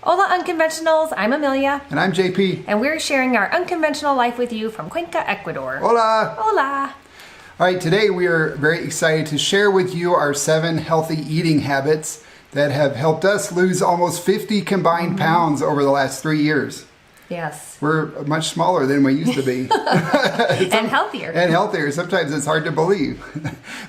Hola Unconventionals, I'm Amelia. And I'm JP. And we're sharing our unconventional life with you from Cuenca, Ecuador. Hola! Hola! All right, today we are very excited to share with you our 7 healthy eating habits that have helped us lose almost 50 combined pounds over the last 3 years. Yes. We're much smaller than we used to be. And healthier. And healthier. Sometimes it's hard to believe.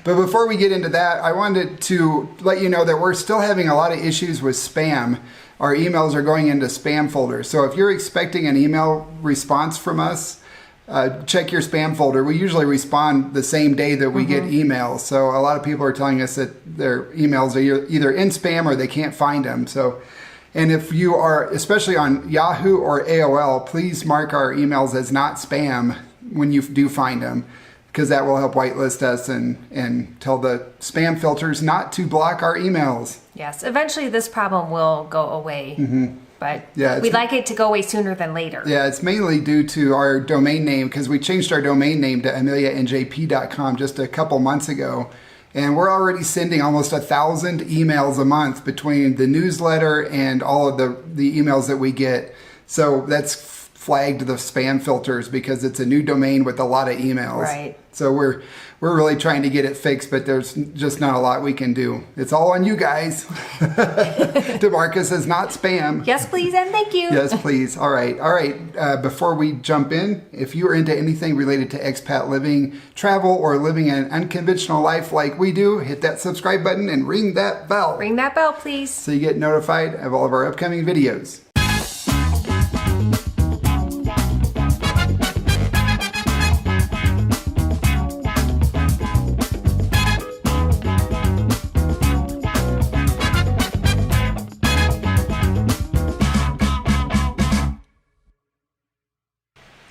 But before we get into that, I wanted to let you know that we're still having a lot of issues with spam. Our emails are going into spam folders. So if you're expecting an email response from us, check your spam folder. We usually respond the same day that we get emails. So a lot of people are telling us that their emails are either in spam or they can't find them. And if you are, especially on Yahoo or AOL, please mark our emails as not spam when you do find them, because that will help whitelist us and tell the spam filters not to block our emails. Yes, eventually this problem will go away, but we'd like it to go away sooner than later. Yeah, it's mainly due to our domain name, because we changed our domain name to ameliaandjp.com just a couple months ago. And we're already sending almost 1,000 emails a month between the newsletter and all of the emails that we get. So that's flagged the spam filters because it's a new domain with a lot of emails. Right. So we're really trying to get it fixed, but there's just not a lot we can do. It's all on you guys to mark us as not spam. Yes, please, and thank you. Yes, please. All right. Before we jump in, if you are into anything related to expat living, travel, or living an unconventional life like we do, hit that subscribe button and ring that bell. Ring that bell, please. So you get notified of all of our upcoming videos.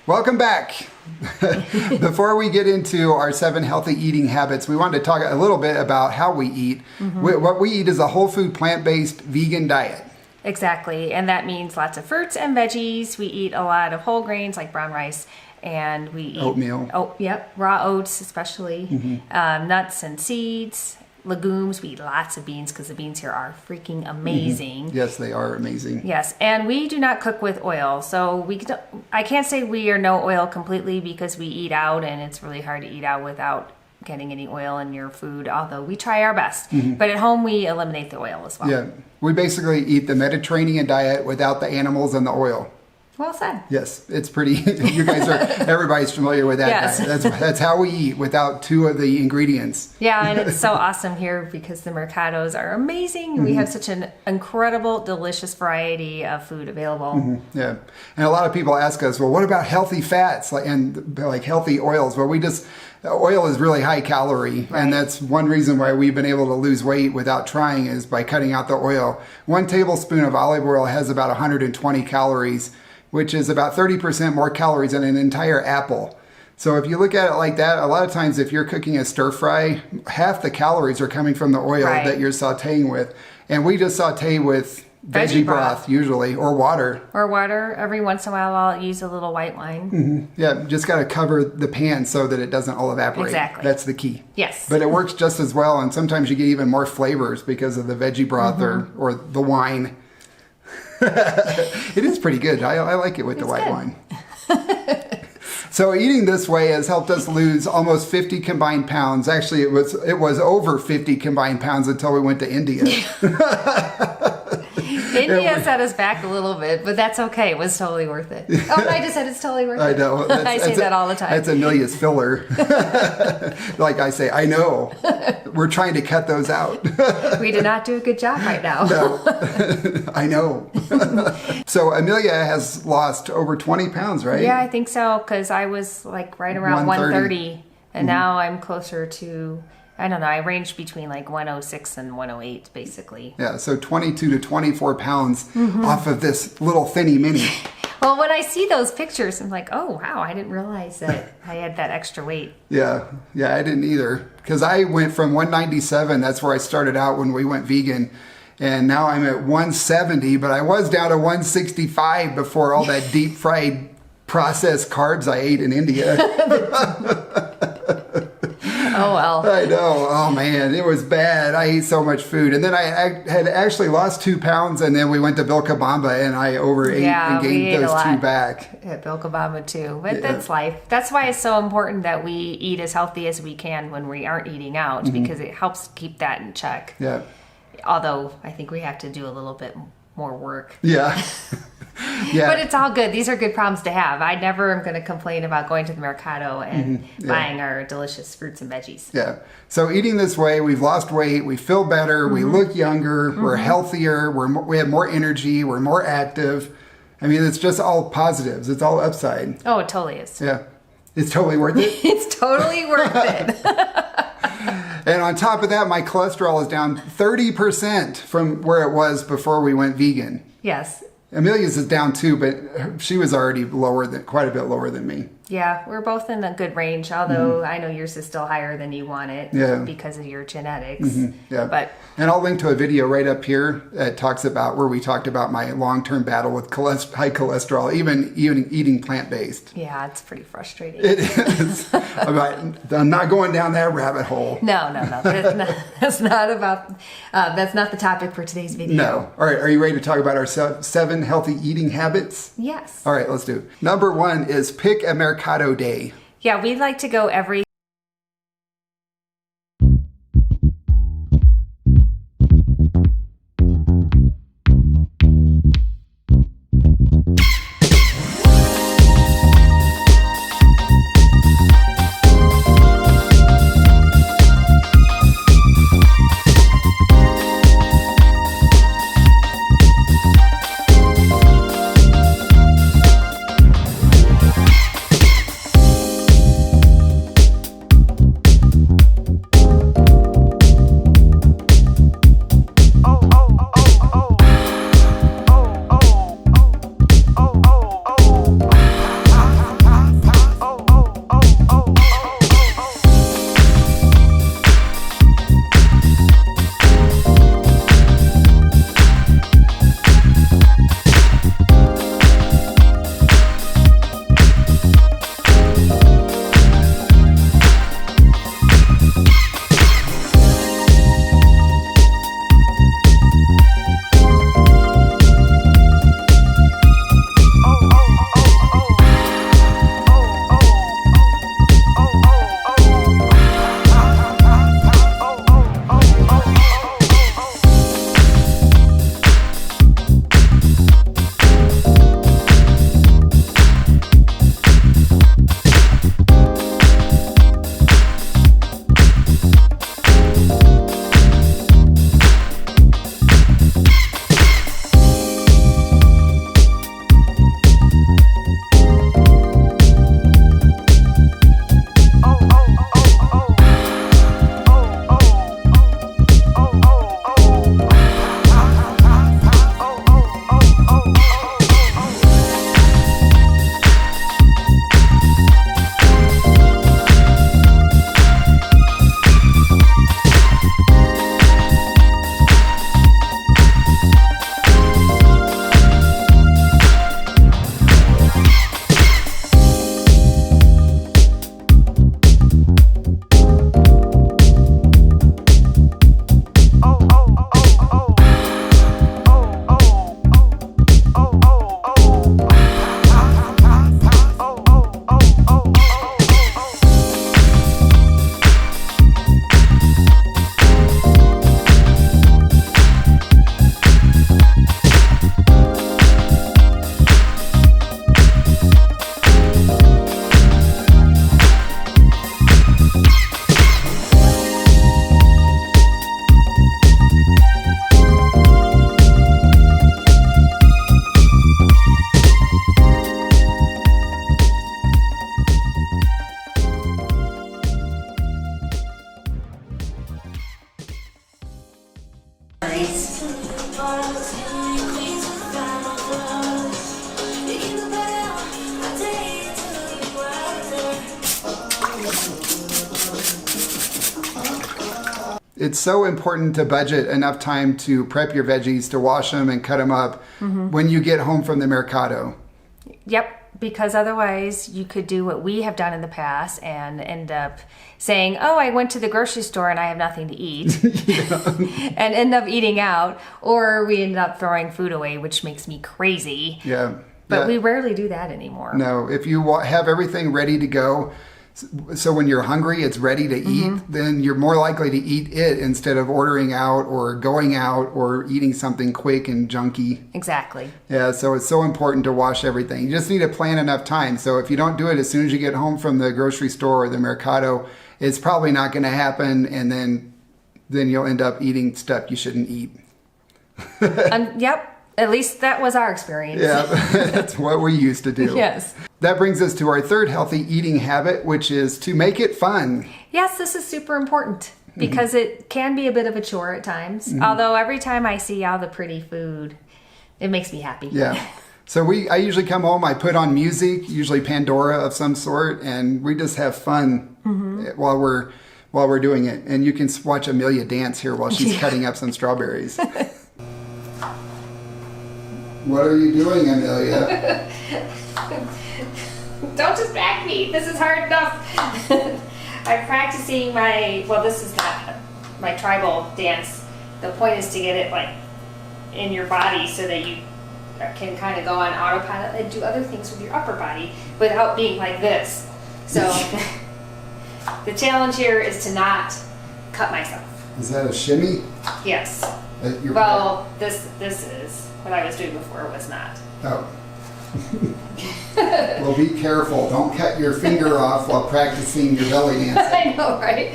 Welcome back. Before we get into our 7 healthy eating habits, we wanted to talk a little bit about how we eat. What we eat is a whole food, plant-based, vegan diet. Exactly, and that means lots of fruits and veggies. We eat a lot of whole grains like brown rice, and we eat oatmeal. Oh, yep, raw oats especially, nuts and seeds. Legumes, we eat lots of beans because the beans here are freaking amazing. Yes, they are amazing. Yes, and we do not cook with oil. So I can't say we are no oil completely because we eat out and it's really hard to eat out without getting any oil in your food, although we try our best. But at home we eliminate the oil as well. Yeah, we basically eat the Mediterranean diet without the animals and the oil. Well said. Yes, it's pretty, everybody's familiar with that. Yes. Diet. That's how we eat without 2 of the ingredients. Yeah, and it's so awesome here because the mercados are amazing. We have such an incredible, delicious variety of food available. Yeah, and a lot of people ask us, well, what about healthy fats and healthy oils? Well, oil is really high calorie, right. And that's one reason why we've been able to lose weight without trying is by cutting out the oil. 1 tablespoon of olive oil has about 120 calories, which is about 30% more calories than an entire apple. So if you look at it like that, a lot of times if you're cooking a stir fry, half the calories are coming from the oil that you're sauteing with. And we just saute with veggie broth usually, or water. Or water. Every once in a while I'll use a little white wine. Yeah, just got to cover the pan so that it doesn't all evaporate. Exactly. That's the key. Yes. But it works just as well, and sometimes you get even more flavors because of the veggie broth or the wine. It is pretty good. I like it with the white wine. So eating this way has helped us lose almost 50 combined pounds. Actually, it was over 50 combined pounds until we went to India. India set us back a little bit, but that's okay. It was totally worth it. Oh, and I just said it's totally worth it. I know. I say that all the time. That's Amelia's filler. Like I say, I know. We're trying to cut those out. We did not do a good job right now. No, I know. So Amelia has lost over 20 pounds, right? Yeah, I think so, because I was like right around 130, and now I'm closer to, I don't know, I range between like 106 and 108, basically. Yeah, so 22 to 24 pounds off of this little thinny mini. Well, when I see those pictures, I'm like, oh, wow, I didn't realize that I had that extra weight. Yeah, I didn't either. Because I went from 197, that's where I started out when we went vegan. And now I'm at 170, but I was down to 165 before all that deep fried processed carbs I ate in India. Oh, well. I know. Oh man, it was bad. I ate so much food, and then I had actually lost 2 pounds, and then we went to Vilcabamba, and I overate and gained those 2 back. At Vilcabamba too, but that's life. That's why it's so important that we eat as healthy as we can when we aren't eating out, because it helps keep that in check. Yeah. Although I think we have to do a little bit more work. Yeah. Yeah. But it's all good. These are good problems to have. I never am going to complain about going to the Mercado and buying our delicious fruits and veggies. Yeah. So eating this way, we've lost weight, we feel better, we look younger, we're healthier, we have more energy, we're more active. I mean, it's just all positives. It's all upside. Oh, it totally is. Yeah. It's totally worth it. It's totally worth it. And on top of that, my cholesterol is down 30% from where it was before we went vegan. Yes. Amelia's is down too, but she was already quite a bit lower than me. Yeah, we're both in a good range, although I know yours is still higher than you want it because of your genetics. Yeah. And I'll link to a video right up here that talks about where we talked about my long-term battle with high cholesterol, even eating plant-based. Yeah, it's pretty frustrating. It is. I'm not going down that rabbit hole. No. That's not the topic for today's video. No. All right, are you ready to talk about our 7 healthy eating habits? Yes. All right, let's do it. Number 1 is pick a Mercado day. Yeah, we like to go every It's so important to budget enough time to prep your veggies, to wash them and cut them up when you get home from the Mercado. Yep. because otherwise you could do what we have done in the past and end up saying, oh, I went to the grocery store and I have nothing to eat and end up eating out, or we end up throwing food away, which makes me crazy. Yeah. But we rarely do that anymore. No, if you have everything ready to go, so when you're hungry, it's ready to eat, then you're more likely to eat it instead of ordering out or going out or eating something quick and junky. Exactly. Yeah, so it's so important to wash everything. You just need to plan enough time. So if you don't do it as soon as you get home from the grocery store or the mercado, it's probably not going to happen, and then you'll end up eating stuff you shouldn't eat. Yep. At least that was our experience. Yeah, that's what we used to do. Yes. That brings us to our third healthy eating habit, which is to make it fun. Yes, this is super important because it can be a bit of a chore at times. Although every time I see all the pretty food, it makes me happy. Yeah. So I usually come home, I put on music, usually Pandora of some sort, and we just have fun while we're doing it. And you can watch Amelia dance here while she's cutting up some strawberries. What are you doing, Amelia? Don't distract me. This is hard enough. I'm practicing this is not my tribal dance. The point is to get it like in your body so that you can kind of go on autopilot and do other things with your upper body without being like this. So the challenge here is to not cut myself. Is that a shimmy? Yes. This is. What I was doing before was not. Oh. Well, be careful. Don't cut your finger off while practicing your belly dancing. I know, right?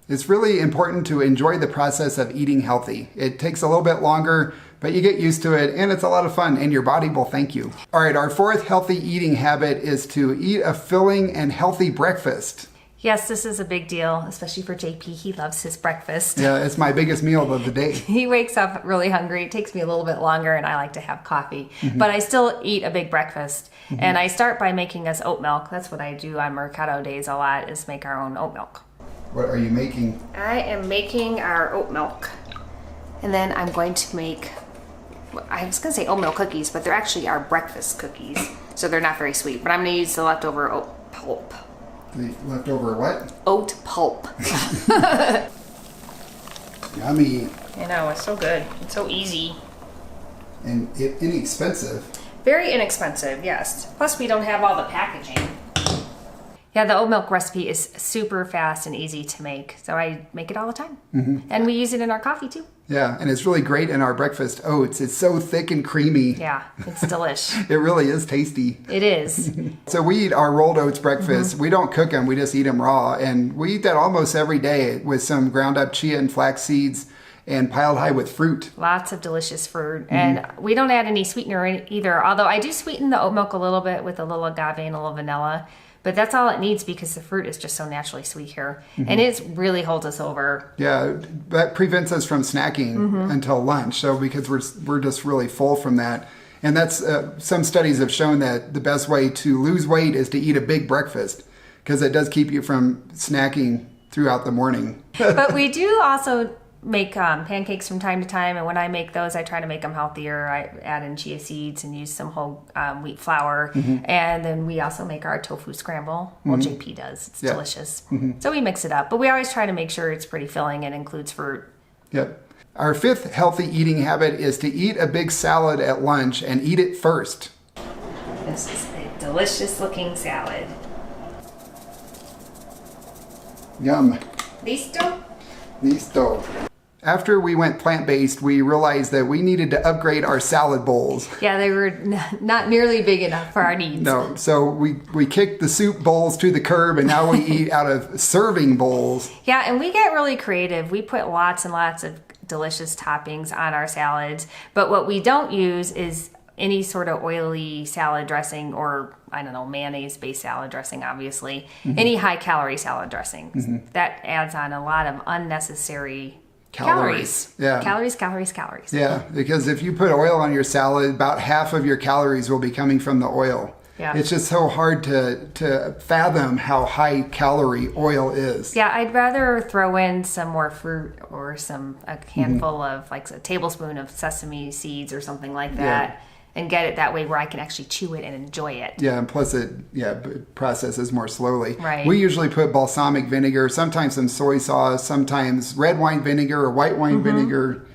It's really important to enjoy the process of eating healthy. It takes a little bit longer, but you get used to it, and it's a lot of fun, and your body will thank you. All right, our fourth healthy eating habit is to eat a filling and healthy breakfast. Yes, this is a big deal, especially for JP. He loves his breakfast. Yeah, it's my biggest meal of the day. He wakes up really hungry. It takes me a little bit longer, and I like to have coffee. But I still eat a big breakfast. And I start by making us oat milk. That's what I do on Mercado days a lot, is make our own oat milk. What are you making? I am making our oat milk. And then I'm going to make, I was going to say oatmeal cookies, but they're actually our breakfast cookies. So they're not very sweet. But I'm going to use the leftover oat pulp. The leftover what? Oat pulp. Yummy. I know, it's so good. It's so easy. And inexpensive. Very inexpensive, yes. Plus we don't have all the packaging. Yeah, the oat milk recipe is super fast and easy to make. So I make it all the time. And we use it in our coffee too. Yeah, and it's really great in our breakfast oats. It's so thick and creamy. Yeah, it's delish. It really is tasty. It is. So we eat our rolled oats breakfast. We don't cook them, we just eat them raw. And we eat that almost every day with some ground up chia and flax seeds and piled high with fruit. Lots of delicious fruit. And we don't add any sweetener either. Although I do sweeten the oat milk a little bit with a little agave and a little vanilla. But that's all it needs because the fruit is just so naturally sweet here. And it really holds us over. Yeah, that prevents us from snacking until lunch. So because we're just really full from that. And that's some studies have shown that the best way to lose weight is to eat a big breakfast because it does keep you from snacking throughout the morning. But we do also make pancakes from time to time, and when I make those I try to make them healthier. I add in chia seeds and use some whole wheat flour, and then we also make our tofu scramble. Well, JP does. It's delicious. So we mix it up, but we always try to make sure it's pretty filling and includes fruit. Yep. Our fifth healthy eating habit is to eat a big salad at lunch and eat it first. This is a delicious looking salad. Yum. Listo? After we went plant-based, we realized that we needed to upgrade our salad bowls. Yeah, they were not nearly big enough for our needs. No, so we kicked the soup bowls to the curb, and now we eat out of serving bowls. Yeah, and we get really creative. We put lots and lots of delicious toppings on our salads, but what we don't use is any sort of oily salad dressing or, I don't know, mayonnaise-based salad dressing, obviously. Any high-calorie salad dressing. That adds on a lot of unnecessary calories. Yeah. Calories. Yeah, because if you put oil on your salad, about half of your calories will be coming from the oil. Yeah. It's just so hard to fathom how high calorie oil is. Yeah, I'd rather throw in some more fruit or a handful of, like a tablespoon of sesame seeds or something like that. and get it that way where I can actually chew it and enjoy it. Yeah, and plus it processes more slowly. Right. We usually put balsamic vinegar, sometimes some soy sauce, sometimes red wine vinegar or white wine vinegar.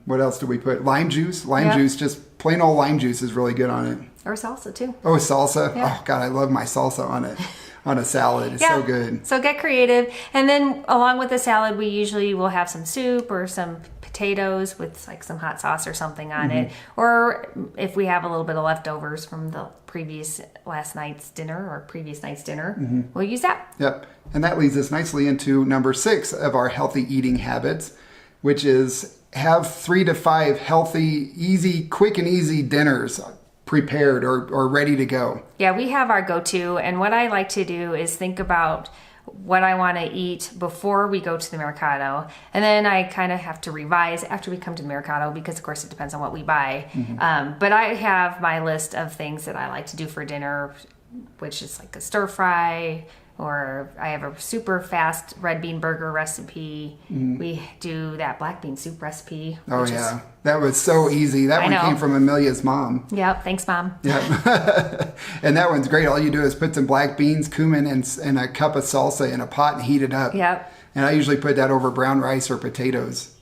What else do we put? Lime juice. Lime juice, just plain old lime juice is really good on it. Or salsa too. Oh, salsa. Yeah. Oh, God, I love my salsa on it. On a salad. It's so good. So get creative. And then along with the salad, we usually will have some soup or some potatoes with like some hot sauce or something on it. Or if we have a little bit of leftovers from the previous night's dinner, we'll use that. Yep. And that leads us nicely into number 6 of our healthy eating habits, which is have 3 to 5 healthy, easy, quick and easy dinners prepared or ready to go. Yeah, we have our go-to, and what I like to do is think about what I want to eat before we go to the Mercado, and then I kind of have to revise after we come to the Mercado because of course it depends on what we buy. But I have my list of things that I like to do for dinner, which is like a stir fry, or I have a super fast red bean burger recipe. We do that black bean soup recipe. Oh yeah, that was so easy. That one came from Amelia's mom. Yep, thanks Mom. Yep. And that one's great. All you do is put some black beans, cumin, and a cup of salsa in a pot and heat it up. Yep. And I usually put that over brown rice or potatoes.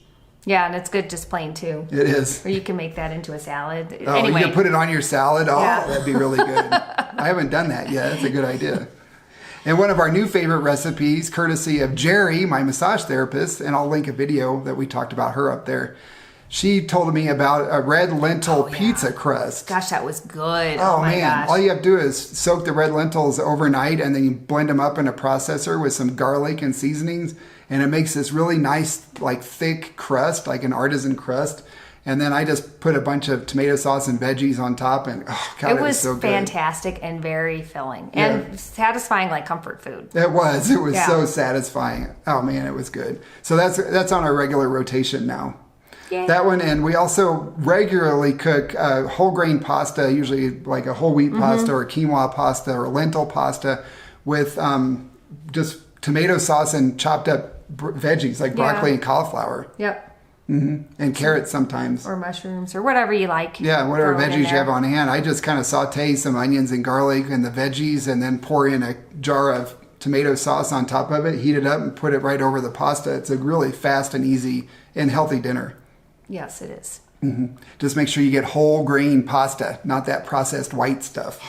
Yeah, and it's good just plain too. It is. Or you can make that into a salad. Oh, anyway. You can put it on your salad. Oh, Yeah. That'd be really good. I haven't done that yet. That's a good idea. And one of our new favorite recipes, courtesy of Jerry, my massage therapist, and I'll link a video that we talked about her up there. She told me about a red lentil pizza crust. Gosh, that was good. Oh my man, gosh. all you have to do is soak the red lentils overnight and then you blend them up in a processor with some garlic and seasonings. And it makes this really nice, like thick crust, like an artisan crust. And then I just put a bunch of tomato sauce and veggies on top, and oh god, it was so good. fantastic and very filling and satisfying, like comfort food. It was so satisfying. Oh man, it was good. So that's on our regular rotation now. Yay. That one, and we also regularly cook whole grain pasta, usually like a whole wheat pasta or quinoa pasta or lentil pasta with just tomato sauce and chopped up veggies like broccoli and cauliflower. Yep. And carrots sometimes. Or mushrooms or whatever you like. Yeah, whatever Throw it in veggies you there. have on hand. I just kind of saute some onions and garlic and the veggies and then pour in a jar of tomato sauce on top of it, heat it up and put it right over the pasta. It's a really fast and easy and healthy dinner. Yes, it is. Just make sure you get whole grain pasta, not that processed white stuff.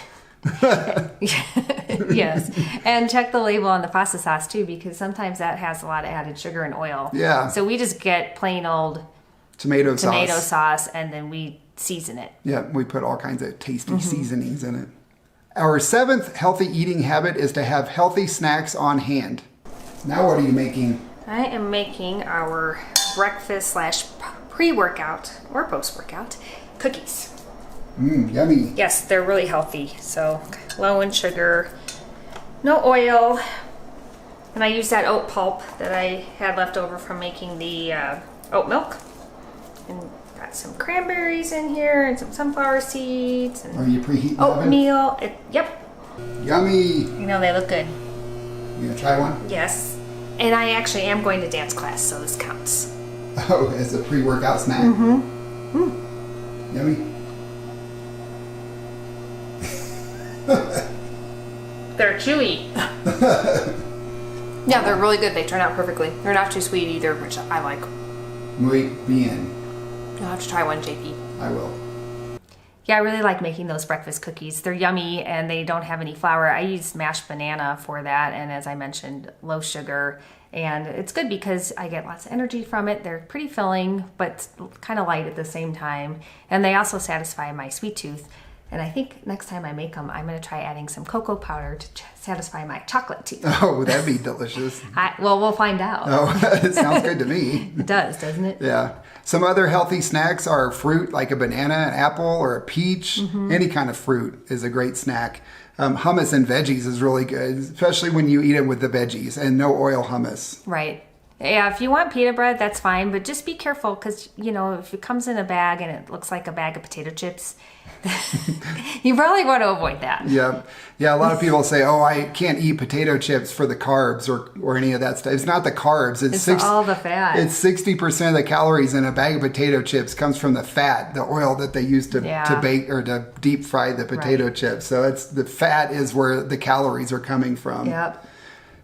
Yes. And check the label on the pasta sauce too, because sometimes that has a lot of added sugar and oil. Yeah. So we just get plain old Tomato sauce and then we season it. Yeah, we put all kinds of tasty seasonings in it. Our 7th healthy eating habit is to have healthy snacks on hand. Now what are you making? I am making our breakfast / pre-workout or post-workout cookies. Yummy. Yes, they're really healthy. So low in sugar, no oil. And I use that oat pulp that I had left over from making the oat milk. And got some cranberries in here and some sunflower seeds and Are you preheating the oven? oatmeal. Yep. Yummy. You know, they look good. You gonna try one? Yes. And I actually am going to dance class, so this counts. Oh, as a pre-workout snack? Yummy. They're chewy. Yeah, they're really good. They turn out perfectly. They're not too sweet either, which I like. Muy bien. You'll have to try one, JP. I will. Yeah, I really like making those breakfast cookies. They're yummy and they don't have any flour. I use mashed banana for that, and as I mentioned, low sugar. And it's good because I get lots of energy from it. They're pretty filling, but kind of light at the same time. And they also satisfy my sweet tooth. And I think next time I make them, I'm going to try adding some cocoa powder to satisfy my chocolate tooth. Oh, that'd be delicious. Well, we'll find out. Oh, it sounds good to me. It does, doesn't it? Yeah. Some other healthy snacks are fruit, like a banana, an apple, or a peach. Any kind of fruit is a great snack. Hummus and veggies is really good, especially when you eat it with the veggies and no oil hummus. Right. Yeah, if you want pita bread, that's fine, but just be careful because, you know, if it comes in a bag and it looks like a bag of potato chips, you probably want to avoid that. Yeah. Yeah, a lot of people say, oh, I can't eat potato chips for the carbs or any of that stuff. It's not the carbs. It's all the fat. It's 60% of the calories in a bag of potato chips comes from the fat, the oil that they use to bake or to deep fry the potato chips. So it's the fat is where the calories are coming from. Yep.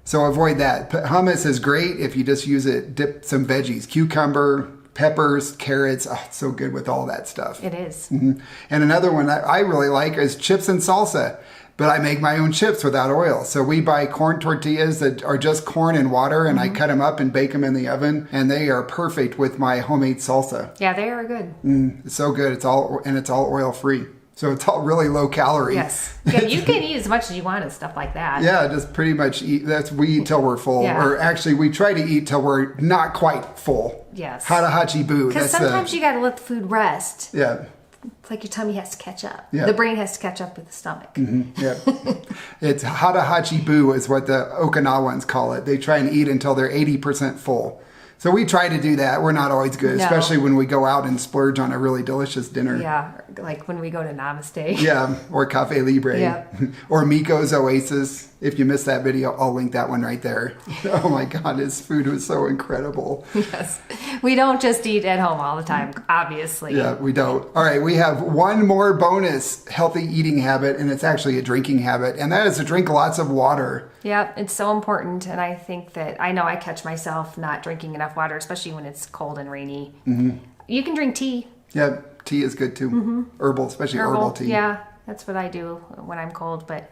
So avoid that. Hummus is great if you just use it, dip some veggies, cucumber, peppers, carrots. Oh, it's so good with all that stuff. It is. Mm-hmm. And another one that I really like is chips and salsa. But I make my own chips without oil. So we buy corn tortillas that are just corn and water, and I cut them up and bake them in the oven, and they are perfect with my homemade salsa. Yeah, they are good. It's so good. It's all oil free. So it's all really low calorie. Yes. Yeah, you can eat as much as you want and stuff like that. Yeah, just pretty much eat. We eat till we're full. Yeah. Or actually, we try to eat till we're not quite full. Yes. Hata boo. Because sometimes you got to let the food rest. Yeah. It's like your tummy has to catch up. Yeah. The brain has to catch up with the stomach. Mm-hmm. Yeah. It's hata boo is what the Okinawans call it. They try and eat until they're 80% full. So we try to do that. We're not always good, especially when we go out and splurge on a really delicious dinner. Yeah, like when we go to Namaste. Yeah, or Cafe Libre. Yep. Or Miko's Oasis. If you missed that video, I'll link that one right there. Oh my God, his food was so incredible. Yes. We don't just eat at home all the time, obviously. Yeah, we don't. All right, we have one more bonus healthy eating habit, and it's actually a drinking habit, and that is to drink lots of water. Yep, it's so important, and I think that I know I catch myself not drinking enough water, especially when it's cold and rainy. Mm-hmm. You can drink tea. Yeah, tea is good too. Mm-hmm. Herbal, especially herbal tea. Yeah, that's what I do when I'm cold, but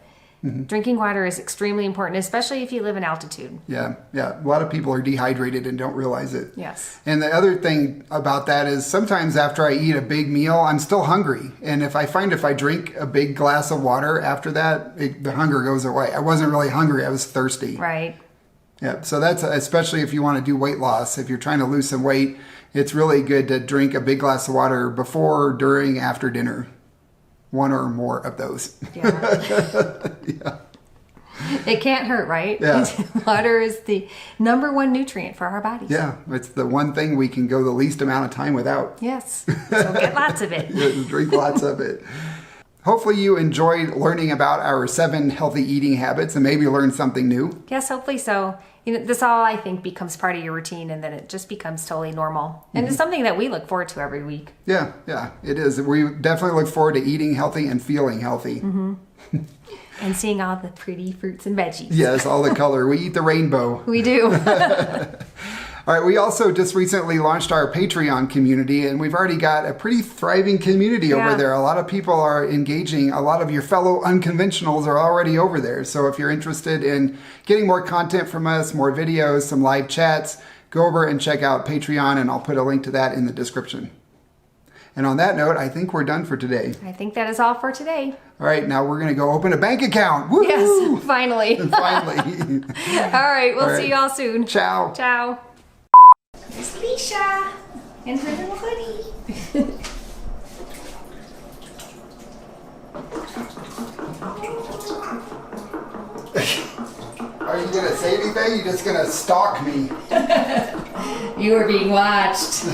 drinking water is extremely important, especially if you live in altitude. Yeah. A lot of people are dehydrated and don't realize it. Yes. And the other thing about that is sometimes after I eat a big meal, I'm still hungry. And if I drink a big glass of water after that, the hunger goes away. I wasn't really hungry. I was thirsty. Right. Yeah. So that's especially if you want to do weight loss. If you're trying to lose some weight, it's really good to drink a big glass of water before, during, after dinner. One or more of those. Yeah. Yeah. It can't hurt, right? Yeah. Water is the number one nutrient for our bodies. Yeah. It's the one thing we can go the least amount of time without. Yes. So get lots of it. Yeah, drink lots of it. Hopefully you enjoyed learning about our 7 healthy eating habits and maybe learned something new. Yes, hopefully so. This all, I think, becomes part of your routine, and then it just becomes totally normal. And it's something that we look forward to every week. Yeah, it is. We definitely look forward to eating healthy and feeling healthy. Mm-hmm. And seeing all the pretty fruits and veggies. Yes, all the color. We eat the rainbow. We do. All right, we also just recently launched our Patreon community, and we've already got a pretty thriving community over there. A lot of people are engaging. A lot of your fellow unconventionals are already over there. So if you're interested in getting more content from us, more videos, some live chats, go over and check out Patreon, and I'll put a link to that in the description. And on that note, I think we're done for today. I think that is all for today. All right, now we're going to go open a bank account. Woo! Yes, finally. Finally. All right, we'll see you all soon. Ciao. Ciao. There's Leisha and her little hoodie. Are you going to say anything? You're just going to stalk me. You are being watched.